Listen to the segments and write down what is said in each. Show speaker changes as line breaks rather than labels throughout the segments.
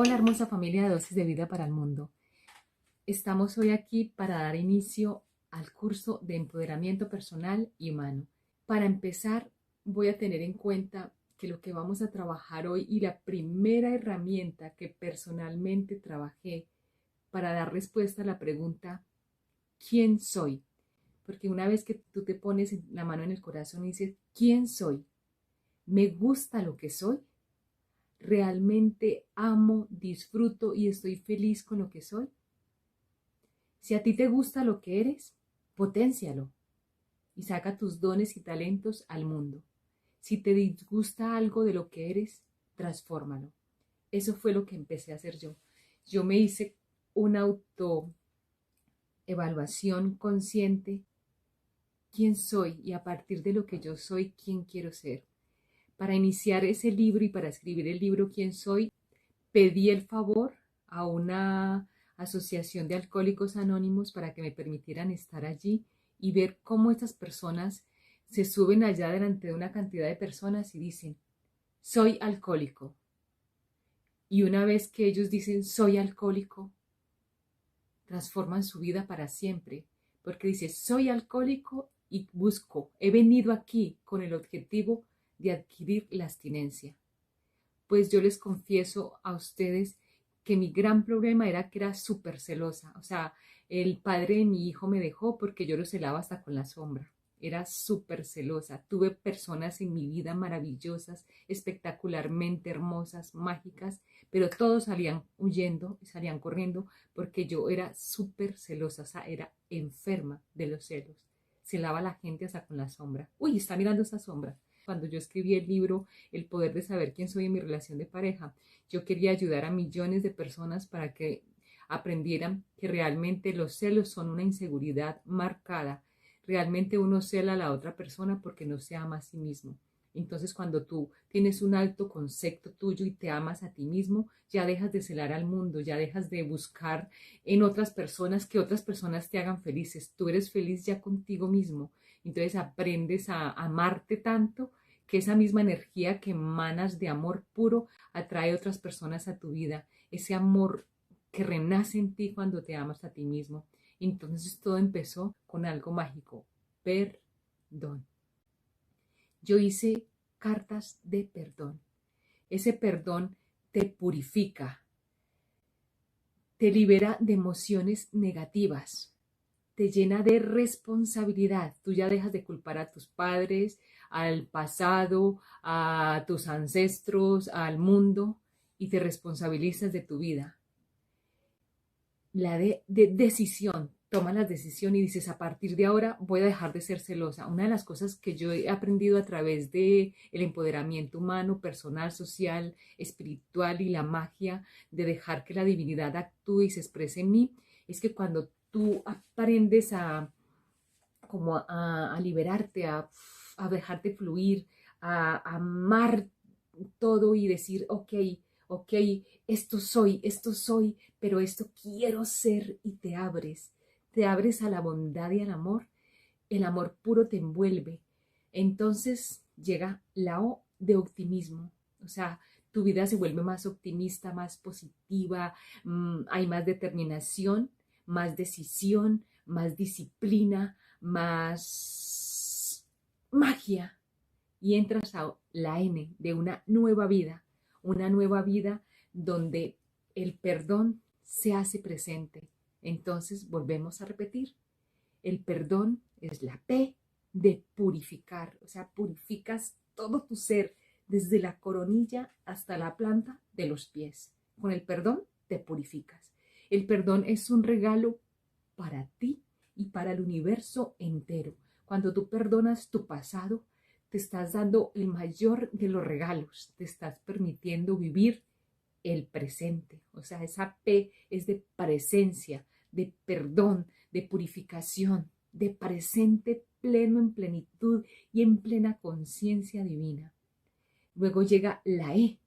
Hola hermosa familia de Dosis de Vida para el Mundo. Estamos hoy aquí para dar inicio al curso de empoderamiento personal y humano. Para empezar, voy a tener en cuenta que lo que vamos a trabajar hoy y la primera herramienta que personalmente trabajé para dar respuesta a la pregunta ¿quién soy? Porque una vez que tú te pones la mano en el corazón y dices ¿quién soy? ¿Me gusta lo que soy? ¿Realmente amo, disfruto y estoy feliz con lo que soy? Si a ti te gusta lo que eres, potencialo y saca tus dones y talentos al mundo. Si te disgusta algo de lo que eres, transfórmalo. Eso fue lo que empecé a hacer yo. Yo me hice una autoevaluación consciente, quién soy y a partir de lo que yo soy, quién quiero ser. Para iniciar ese libro y para escribir el libro ¿Quién soy?, pedí el favor a una asociación de alcohólicos anónimos para que me permitieran estar allí y ver cómo estas personas se suben allá delante de una cantidad de personas y dicen, soy alcohólico. Y una vez que ellos dicen, soy alcohólico, transforman su vida para siempre, porque dice, soy alcohólico y he venido aquí con el objetivo de adquirir la abstinencia. Pues yo les confieso a ustedes que mi gran problema era que era súper celosa. O sea, el padre de mi hijo me dejó porque yo lo celaba hasta con la sombra. Era súper celosa. Tuve personas en mi vida maravillosas, espectacularmente hermosas, mágicas, pero todos salían huyendo, salían corriendo porque yo era súper celosa. O sea, era enferma de los celos. Celaba a la gente hasta con la sombra. Uy, está mirando esa sombra. Cuando yo escribí el libro El poder de saber quién soy en mi relación de pareja, yo quería ayudar a millones de personas para que aprendieran que realmente los celos son una inseguridad marcada. Realmente uno cela a la otra persona porque no se ama a sí mismo. Entonces, cuando tú tienes un alto concepto tuyo y te amas a ti mismo, ya dejas de celar al mundo, ya dejas de buscar en otras personas que otras personas te hagan felices. Tú eres feliz ya contigo mismo. Entonces aprendes a amarte tanto que esa misma energía que emanas de amor puro atrae a otras personas a tu vida. Ese amor que renace en ti cuando te amas a ti mismo. Entonces todo empezó con algo mágico, perdón. Yo hice cartas de perdón. Ese perdón te purifica, te libera de emociones negativas, te llena de responsabilidad. Tú ya dejas de culpar a tus padres, al pasado, a tus ancestros, al mundo y te responsabilizas de tu vida. La de decisión, tomas la decisión y dices, a partir de ahora voy a dejar de ser celosa. Una de las cosas que yo he aprendido a través de el empoderamiento humano, personal, social, espiritual y la magia de dejar que la divinidad actúe y se exprese en mí, es que cuando tú aprendes como a liberarte, a dejarte fluir, a amar todo y decir, ok, esto soy, pero esto quiero ser y te abres a la bondad y al amor, el amor puro te envuelve. Entonces llega la O de optimismo, o sea, tu vida se vuelve más optimista, más positiva, hay más determinación, más decisión, más disciplina, más magia y entras a la N de una nueva vida donde el perdón se hace presente. Entonces volvemos a repetir, el perdón es la P de purificar, o sea, purificas todo tu ser, desde la coronilla hasta la planta de los pies. Con el perdón te purificas. El perdón es un regalo para ti y para el universo entero. Cuando tú perdonas tu pasado, te estás dando el mayor de los regalos, te estás permitiendo vivir el presente. O sea, esa P es de presencia, de perdón, de purificación, de presente pleno en plenitud y en plena conciencia divina. Luego llega la E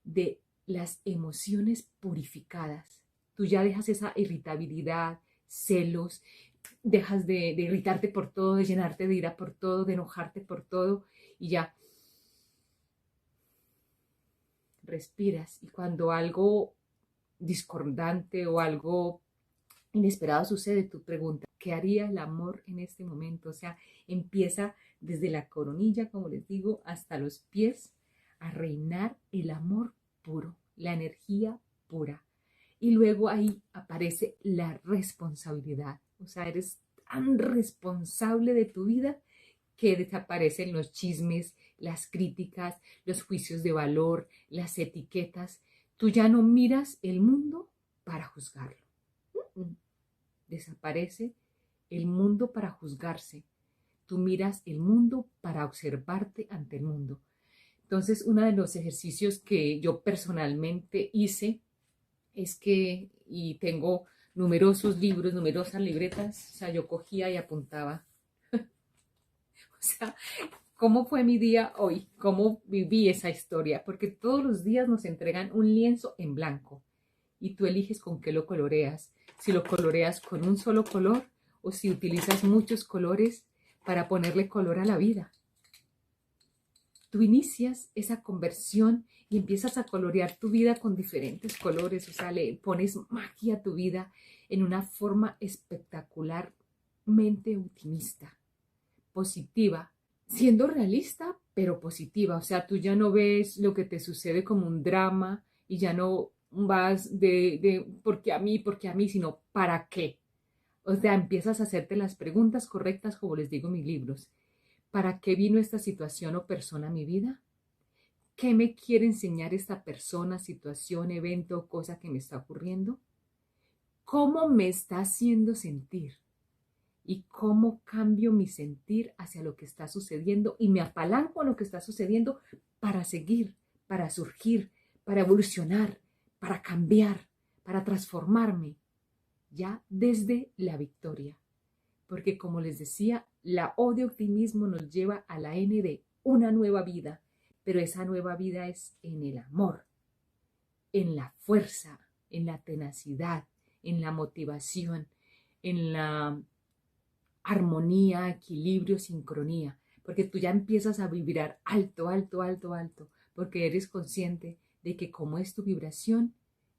de las emociones purificadas. Tú ya dejas esa irritabilidad, celos, dejas de irritarte por todo, de llenarte de ira por todo, de enojarte por todo y ya respiras. Y cuando algo discordante o algo inesperado sucede, tú preguntas, ¿qué haría el amor en este momento? O sea, empieza desde la coronilla, como les digo, hasta los pies a reinar el amor puro, la energía pura. Y luego ahí aparece la responsabilidad. O sea, eres tan responsable de tu vida que desaparecen los chismes, las críticas, los juicios de valor, las etiquetas. Tú ya no miras el mundo para juzgarlo. Desaparece el mundo para juzgarse. Tú miras el mundo para observarte ante el mundo. Entonces, uno de los ejercicios que yo personalmente hice es que, y tengo numerosos libros, numerosas libretas, o sea, yo cogía y apuntaba. O sea, ¿cómo fue mi día hoy? ¿Cómo viví esa historia? Porque todos los días nos entregan un lienzo en blanco y tú eliges con qué lo coloreas. Si lo coloreas con un solo color o si utilizas muchos colores para ponerle color a la vida. Tú inicias esa conversión y empiezas a colorear tu vida con diferentes colores, o sea, le pones magia a tu vida en una forma espectacularmente optimista, positiva, siendo realista, pero positiva. O sea, tú ya no ves lo que te sucede como un drama y ya no vas de por qué a mí, sino para qué. O sea, empiezas a hacerte las preguntas correctas, como les digo en mis libros. ¿Para qué vino esta situación o persona a mi vida? ¿Qué me quiere enseñar esta persona, situación, evento o cosa que me está ocurriendo? ¿Cómo me está haciendo sentir? ¿Y cómo cambio mi sentir hacia lo que está sucediendo? Y me apalanco a lo que está sucediendo para seguir, para surgir, para evolucionar, para cambiar, para transformarme, ya desde la victoria. Porque como les decía, la O de optimismo nos lleva a la N de una nueva vida, pero esa nueva vida es en el amor, en la fuerza, en la tenacidad, en la motivación, en la armonía, equilibrio, sincronía, porque tú ya empiezas a vibrar alto, alto, alto, alto, porque eres consciente de que como es tu vibración,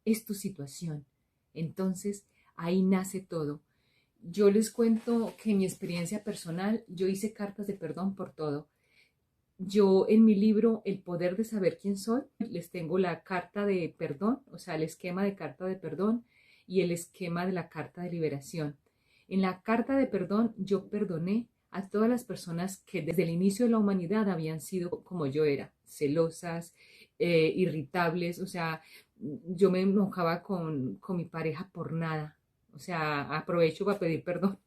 es tu situación. Entonces, ahí nace todo. Yo les cuento que en mi experiencia personal, yo hice cartas de perdón por todo. Yo en mi libro El poder de saber quién soy, les tengo la carta de perdón, o sea, el esquema de carta de perdón y el esquema de la carta de liberación. En la carta de perdón yo perdoné a todas las personas que desde el inicio de la humanidad habían sido como yo era, celosas, irritables, o sea, yo me enojaba con mi pareja por nada, o sea, aprovecho para pedir perdón.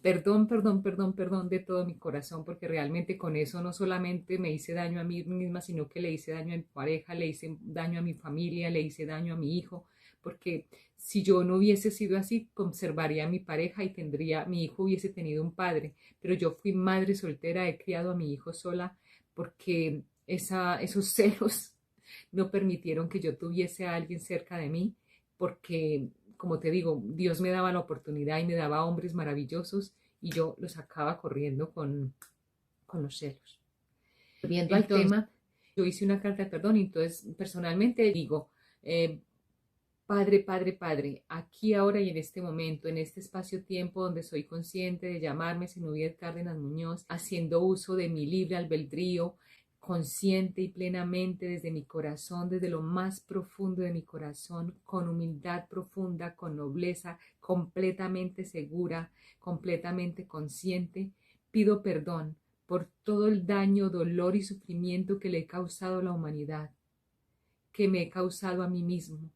Perdón, perdón, perdón, perdón de todo mi corazón, porque realmente con eso no solamente me hice daño a mí misma, sino que le hice daño a mi pareja, le hice daño a mi familia, le hice daño a mi hijo, porque si yo no hubiese sido así, conservaría a mi pareja y tendría, mi hijo hubiese tenido un padre, pero yo fui madre soltera, he criado a mi hijo sola, porque esos celos no permitieron que yo tuviese a alguien cerca de mí, porque como te digo, Dios me daba la oportunidad y me daba hombres maravillosos y yo los sacaba corriendo con los celos. Volviendo al tema, yo hice una carta de perdón y entonces personalmente digo, Padre, Padre, Padre, aquí, ahora y en este momento, en este espacio-tiempo donde soy consciente de llamarme Zenobia Cárdenas Muñoz, haciendo uso de mi libre albedrío, consciente y plenamente desde mi corazón, desde lo más profundo de mi corazón, con humildad profunda, con nobleza, completamente segura, completamente consciente, pido perdón por todo el daño, dolor y sufrimiento que le he causado a la humanidad, que me he causado a mí mismo,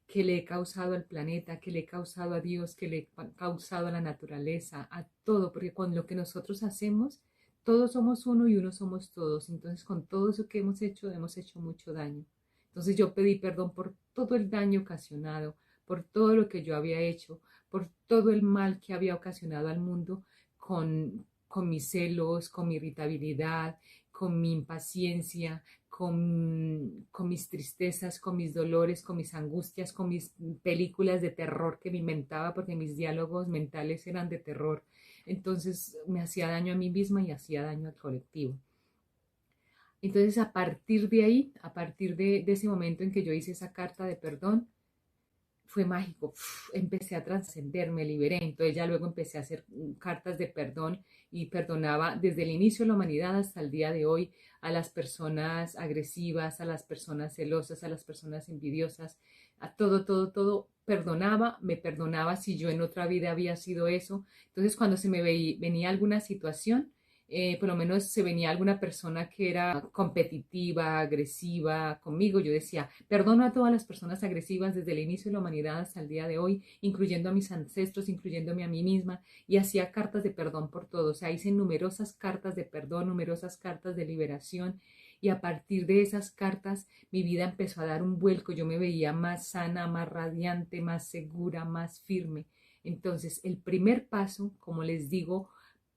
que le he causado al planeta, que le he causado a Dios, que le he causado a la naturaleza, a todo, porque con lo que nosotros hacemos, todos somos uno y uno somos todos. Entonces, con todo eso que hemos hecho mucho daño. Entonces, yo pedí perdón por todo el daño ocasionado, por todo lo que yo había hecho, por todo el mal que había ocasionado al mundo con mis celos, con mi irritabilidad, con mi impaciencia, con mis tristezas, con mis dolores, con mis angustias, con mis películas de terror que me inventaba porque mis diálogos mentales eran de terror. Entonces me hacía daño a mí misma y hacía daño al colectivo. Entonces a partir de ahí, a partir de ese momento en que yo hice esa carta de perdón, fue mágico. Empecé a trascender, me liberé. Entonces ya luego empecé a hacer cartas de perdón y perdonaba desde el inicio de la humanidad hasta el día de hoy a las personas agresivas, a las personas celosas, a las personas envidiosas, a todo, todo, todo. Perdonaba, me perdonaba si yo en otra vida había sido eso. Entonces cuando se me venía alguna situación, por lo menos se venía alguna persona que era competitiva, agresiva conmigo, yo decía, perdono a todas las personas agresivas desde el inicio de la humanidad hasta el día de hoy, incluyendo a mis ancestros, incluyéndome a mí misma, y hacía cartas de perdón por todos. O sea, hice numerosas cartas de perdón, numerosas cartas de liberación, y a partir de esas cartas mi vida empezó a dar un vuelco. Yo me veía más sana, más radiante, más segura, más firme. Entonces, el primer paso, como les digo,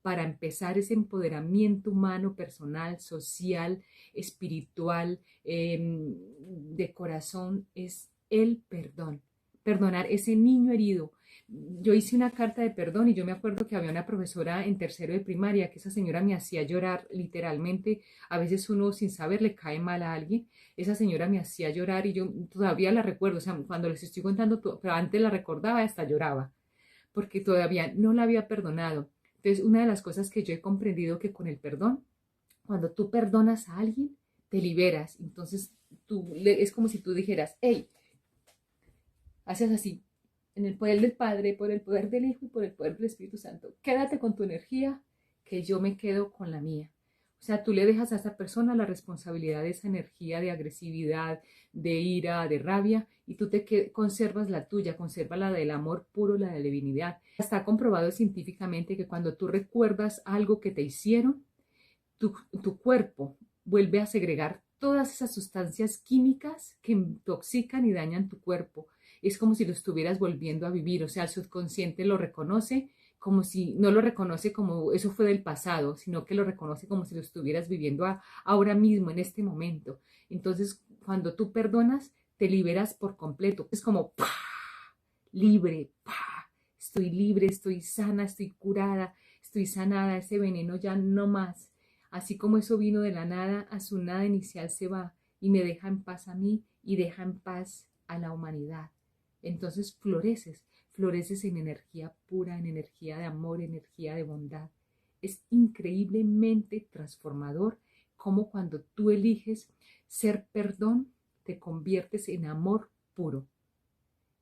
para empezar ese empoderamiento humano, personal, social, espiritual, de corazón, es el perdón. Perdonar ese niño herido. Yo hice una carta de perdón y yo me acuerdo que había una profesora en tercero de primaria que esa señora me hacía llorar literalmente. A veces uno sin saber le cae mal a alguien. Esa señora me hacía llorar y yo todavía la recuerdo. O sea, cuando les estoy contando, pero antes la recordaba y hasta lloraba porque todavía no la había perdonado. Entonces, una de las cosas que yo he comprendido que con el perdón, cuando tú perdonas a alguien, te liberas. Entonces, es como si tú dijeras, hey, haces así, en el poder del Padre, por el poder del Hijo y por el poder del Espíritu Santo. Quédate con tu energía, que yo me quedo con la mía. O sea, tú le dejas a esa persona la responsabilidad de esa energía de agresividad, de ira, de rabia, y tú te conservas la tuya, conserva la del amor puro, la de la divinidad. Está comprobado científicamente que cuando tú recuerdas algo que te hicieron, tu cuerpo vuelve a segregar todas esas sustancias químicas que intoxican y dañan tu cuerpo. Es como si lo estuvieras volviendo a vivir, o sea, el subconsciente lo reconoce como si no lo reconoce como eso fue del pasado, sino que lo reconoce como si lo estuvieras viviendo ahora mismo, en este momento. Entonces, cuando tú perdonas, te liberas por completo. Es como ¡pah! Libre, ¡pah! Estoy libre, estoy sana, estoy curada, estoy sanada, ese veneno ya no más. Así como eso vino de la nada, a su nada inicial se va y me deja en paz a mí y deja en paz a la humanidad. Entonces floreces, floreces en energía pura, en energía de amor, energía de bondad. Es increíblemente transformador cómo cuando tú eliges ser perdón, te conviertes en amor puro.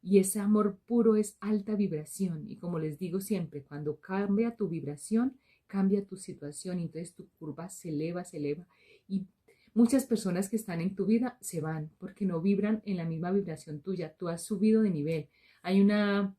Y ese amor puro es alta vibración. Y como les digo siempre, cuando cambia tu vibración, cambia tu situación. Y entonces tu curva se eleva, se eleva. Y muchas personas que están en tu vida se van porque no vibran en la misma vibración tuya. Tú has subido de nivel. Hay una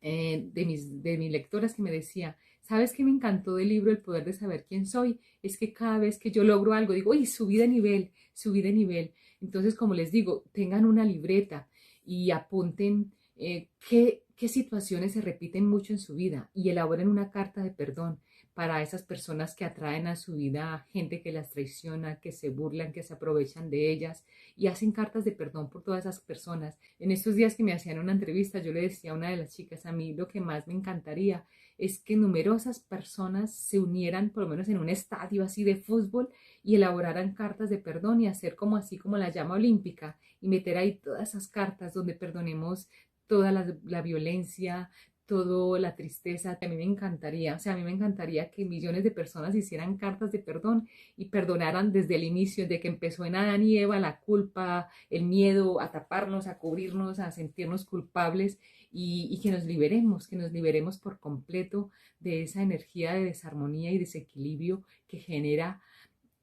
de mis lectoras que me decía, ¿sabes qué me encantó del libro El poder de saber quién soy? Es que cada vez que yo logro algo, digo, uy, subí de nivel, subí de nivel. Entonces, como les digo, tengan una libreta y apunten qué situaciones se repiten mucho en su vida y elaboren una carta de perdón para esas personas que atraen a su vida gente que las traiciona, que se burlan, que se aprovechan de ellas y hacen cartas de perdón por todas esas personas. En estos días que me hacían una entrevista, yo le decía a una de las chicas, a mí lo que más me encantaría es que numerosas personas se unieran, por lo menos en un estadio así de fútbol, y elaboraran cartas de perdón y hacer como así como la llama olímpica y meter ahí todas esas cartas donde perdonemos toda la violencia, toda la tristeza. A mí me encantaría, o sea, a mí me encantaría que millones de personas hicieran cartas de perdón y perdonaran desde el inicio, de que empezó en Adán y Eva la culpa, el miedo a taparnos, a cubrirnos, a sentirnos culpables y que nos liberemos por completo de esa energía de desarmonía y desequilibrio que genera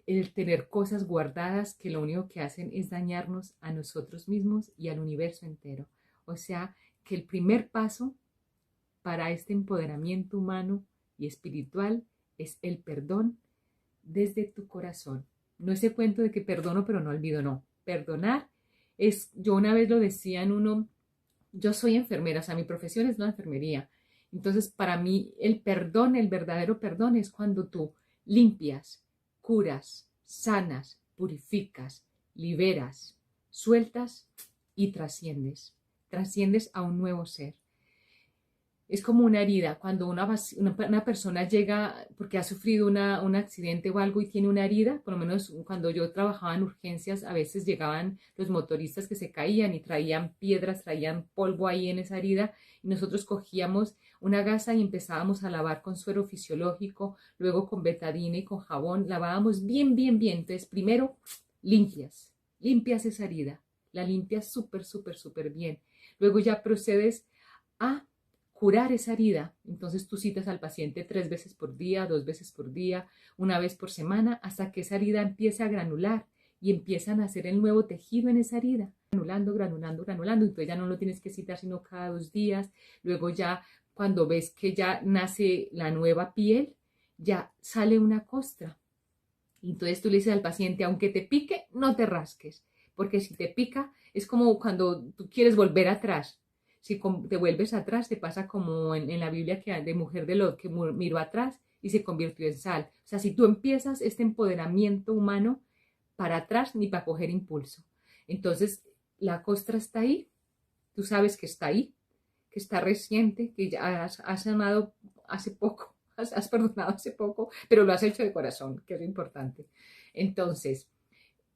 el tener cosas guardadas que lo único que hacen es dañarnos a nosotros mismos y al universo entero. O sea, que el primer paso para este empoderamiento humano y espiritual es el perdón desde tu corazón. No ese cuento de que perdono pero no olvido, no. Perdonar es, yo una vez lo decía en uno, yo soy enfermera, o sea, mi profesión es la enfermería. Entonces, para mí, el perdón, el verdadero perdón es cuando tú limpias, curas, sanas, purificas, liberas, sueltas y trasciendes. Trasciendes a un nuevo ser. Es como una herida. Cuando una persona llega porque ha sufrido un accidente o algo y tiene una herida, por lo menos cuando yo trabajaba en urgencias, a veces llegaban los motoristas que se caían y traían piedras, traían polvo ahí en esa herida y nosotros cogíamos una gasa y empezábamos a lavar con suero fisiológico, luego con betadine y con jabón, lavábamos bien, bien, bien. Entonces, primero limpias esa herida, la limpias súper, súper, súper bien. Luego ya procedes a curar esa herida. Entonces tú citas al paciente 3 veces por día, 2 veces por día, 1 vez por semana, hasta que esa herida empiece a granular y empiezan a hacer el nuevo tejido en esa herida, granulando, granulando, granulando. Entonces ya no lo tienes que citar sino cada 2 días. Luego ya cuando ves que ya nace la nueva piel, ya sale una costra. Entonces tú le dices al paciente, aunque te pique, no te rasques, porque si te pica es como cuando tú quieres volver atrás. Si te vuelves atrás, te pasa como en la Biblia que de mujer de Lot, que miró atrás y se convirtió en sal. O sea, si tú empiezas este empoderamiento humano para atrás, ni para coger impulso. Entonces, la costra está ahí, tú sabes que está ahí, que está reciente, que ya has amado hace poco, has perdonado hace poco, pero lo has hecho de corazón, que es lo importante. Entonces,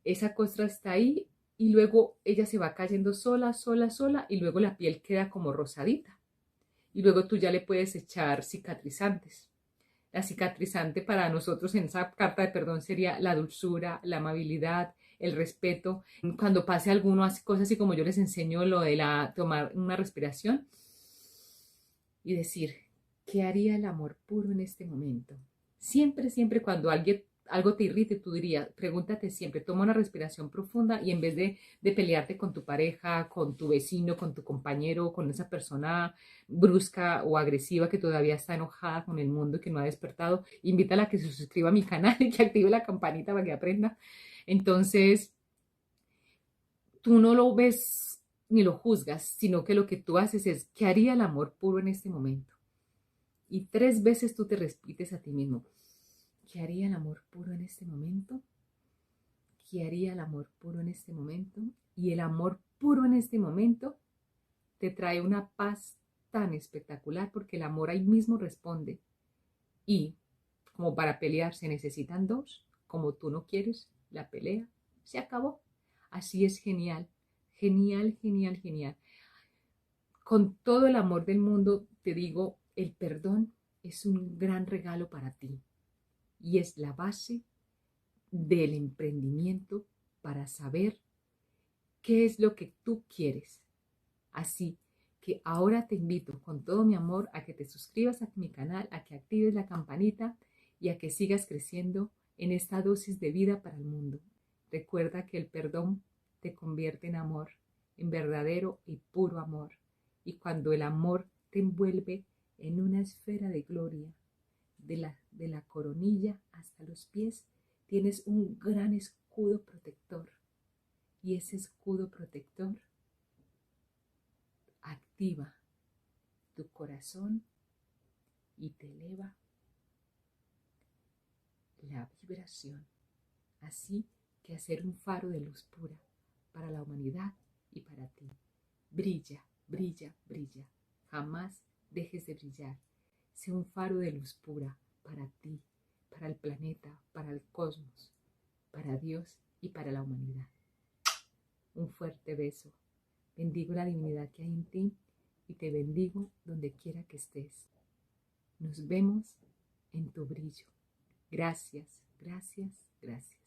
esa costra está ahí y luego ella se va cayendo sola, sola, sola y luego la piel queda como rosadita. Y luego tú ya le puedes echar cicatrizantes. La cicatrizante para nosotros en esa carta de perdón sería la dulzura, la amabilidad, el respeto. Cuando pase alguno hace cosas así como yo les enseño lo de tomar una respiración y decir, ¿qué haría el amor puro en este momento? Siempre, siempre cuando algo te irrite, tú dirías, pregúntate siempre, toma una respiración profunda y en vez de pelearte con tu pareja, con tu vecino, con tu compañero, con esa persona brusca o agresiva que todavía está enojada con el mundo y que no ha despertado, invítala a que se suscriba a mi canal y que active la campanita para que aprenda. Entonces, tú no lo ves ni lo juzgas, sino que lo que tú haces es, ¿qué haría el amor puro en este momento? Y 3 veces tú te repites a ti mismo, ¿qué haría el amor puro en este momento? ¿Qué haría el amor puro en este momento? Y el amor puro en este momento te trae una paz tan espectacular porque el amor ahí mismo responde. Y como para pelear se necesitan dos, como tú no quieres la pelea, se acabó. Así es genial, genial, genial, genial. Con todo el amor del mundo te digo, el perdón es un gran regalo para ti y es la base del emprendimiento para saber qué es lo que tú quieres. Así que ahora te invito con todo mi amor a que te suscribas a mi canal, a que actives la campanita y a que sigas creciendo en esta dosis de vida para el mundo. Recuerda que el perdón te convierte en amor, en verdadero y puro amor. Y cuando el amor te envuelve en una esfera de gloria, de la coronilla hasta los pies, tienes un gran escudo protector. Y ese escudo protector activa tu corazón y te eleva la vibración. Así que hacer un faro de luz pura para la humanidad y para ti. Brilla, brilla, brilla. Jamás dejes de brillar. Sé un faro de luz pura para ti, para el planeta, para el cosmos, para Dios y para la humanidad. Un fuerte beso. Bendigo la divinidad que hay en ti y te bendigo donde quiera que estés. Nos vemos en tu brillo. Gracias, gracias, gracias.